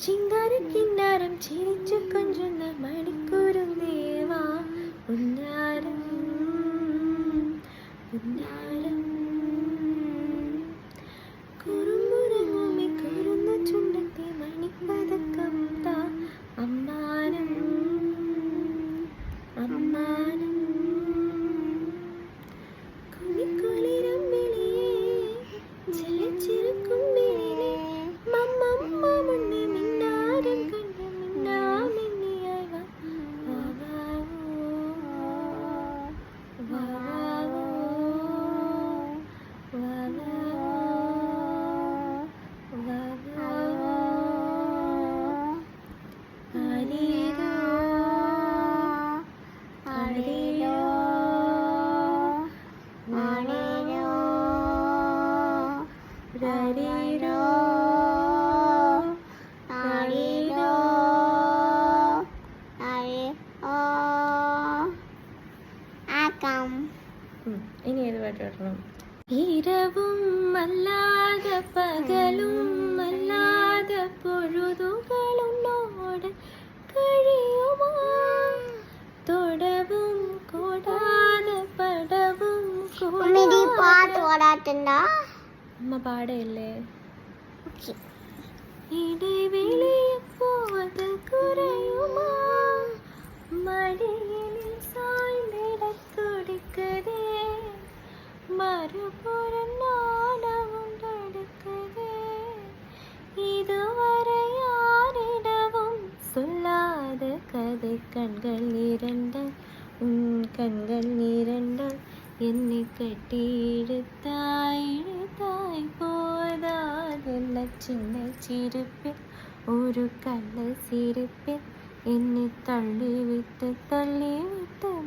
ചിങ്കാര കിന്നാരം ചിരിച്ചു കൊഞ്ചുന്ന മണിക്കൂറുന്നേവാ ഉന്നാരം ഉന്നാരം കുറുമ്പുറങ്ങുമി കുറുന്ന ചുണ്ടത്തെ മണിപ്പതക്കം താ അമ്മാനം അമ്മാനം കുളിക്കുളിരം വിളിയേ ചെലച്ചിറക്കും വിളിയേ മമ്മമ്മ മുന്നേ മിന്നാരം കണ്ട് മിന്നാമിന്നിയായി വാവാവോ ആരീരോ ആരീരോ ആരീരോ രാരീരോ ആരീരോ ആക്കാം. ഇനി ഏത് പാട്ട് പാടണം? ഇരവും അല്ലാതെ പകലും അല്ലാതെ പൊഴുതുകളുന്നോട് കഴിയുമോ? തൊടവും കൂടാതെ പടവും ഉമ്മി പാട്ട് പാടാത്തുണ്ടോ? അമ്മ പാടയല്ലേ? ഓക്കെ. ഇടവിളിയപ്പോത് കുറയുമോ? മടിയിൽ സായ്ന്നിടത്തുടിക്കതേ மறுபுறம் நாடவும் தடுக்கவே இதுவரை யாரிடவும் சொல்லாத கதை கண்கள் இரண்ட உன் கண்கள் இரண்ட என்னை கட்டி இழுத்தாய் போதாதெல்ல சின்ன சிரிப்பில் ஒரு கள்ள சிரிப்பில் என்னை தள்ளிவிட்டு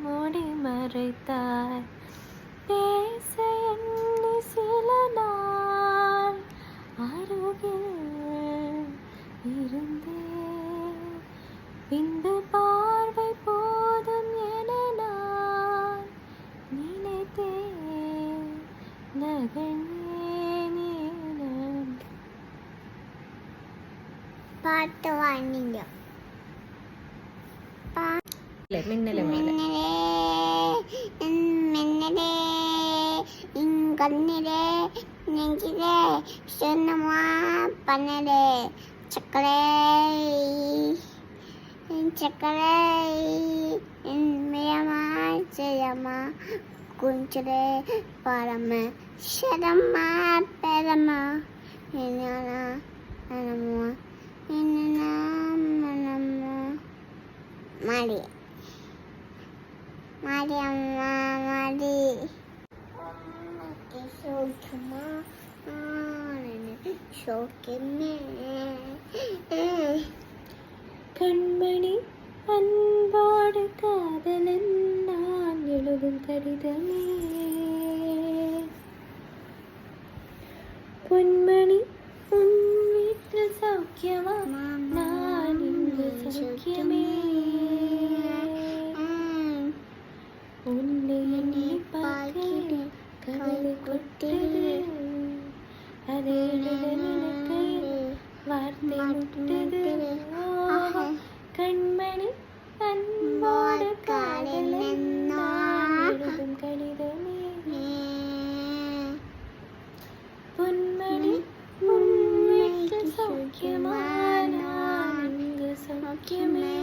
மூடி மறைத்தாய். பேச எண்ணி சில நாள் அருகில் இருந்தேன், பின்பு பார்வை போதும் என நான் நினைத்தேன், நகர்ந்தேன். പാട്ട് വാങ്ങില്ല. മിന്നലെ മിന്നലേ കണ്ണിലെ നെഞ്ചിലെ സ്വന്തമാ പന്നലെ ചക്കരേ ചക്കരേ മിയമാ ചെയ്യമാ കുഞ്ചിലെ പരമ ശരമ പരമ മടി മടി അമ്മ മടി கண்மணி அன்போடு காதலன் நான் எழுதும் கடிதமே பொன்மணி உன் வீட்டில் சௌக்கியமா? நான் இங்கு சௌக்கியமே. உன்னை எண்ணி பார்க்கிறேன் கவலை கொட்டது, அதே நினைக்கையில் வார்த்தை முட்டது. கண்மணி அன்போடு காதலன் நான் எழுதும் கடிதமே. பொன்மணி உன் வீட்டில் சௌக்கியமா? நான் இங்கு சௌக்கியமே.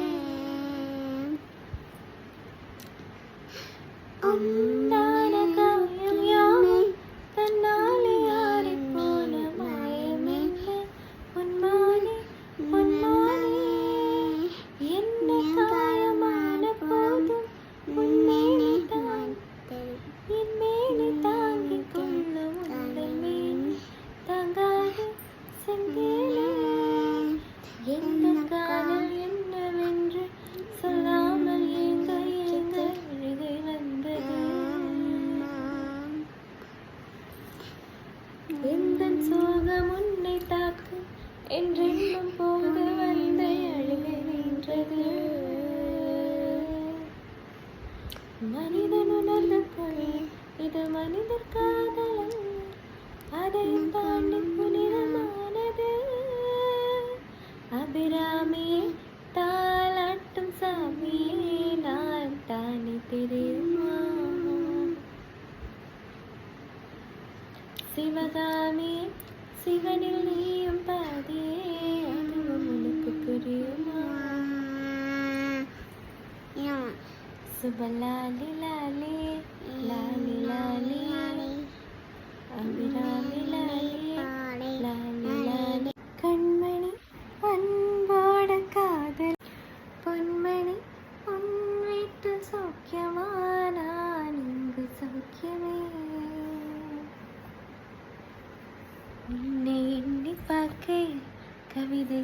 உண்டான காயம் யாவும் தன்னாலே யாரைப் போல மாயமில்லை. பொன்மானே பொன்மானே என்னை காயமான போதும் உன்மேனி என் மேனி தாங்கிக் கொள்ளும் உங்கள் மேனி தாங்காது செந்தேனே. எந்த காலம் என்னவென்று சொல்லாமல் ஏங்க ஏங்க அழுகை வந்தது. எந்தன் சோகம் உன்னை தாக்கும் என்றென்னும் போது வந்த அழுகை நின்றது. மனிதன் உணர்ந்த கொள் இது மனிதர் காதலம், அதை தாண்டி புனிதமானது. அது அபிராமியே தாலாட்டும் சாமியே நான் தானே தெரியுமா சிவகாமியே சிவனில் நீயும் பாதியே அதுவும் உனக்கு புரியுமா சுபலாலி லாலி லாலி லாலி அபிராமி லாலி லாலி லாலி கண்மணி அன்போட காதல் பொன்மணி உன் வீட்டு சௌக்கியமா நான் இங்கு சௌக்கியமே உன்னை எண்ணி பார்க்க கவிதை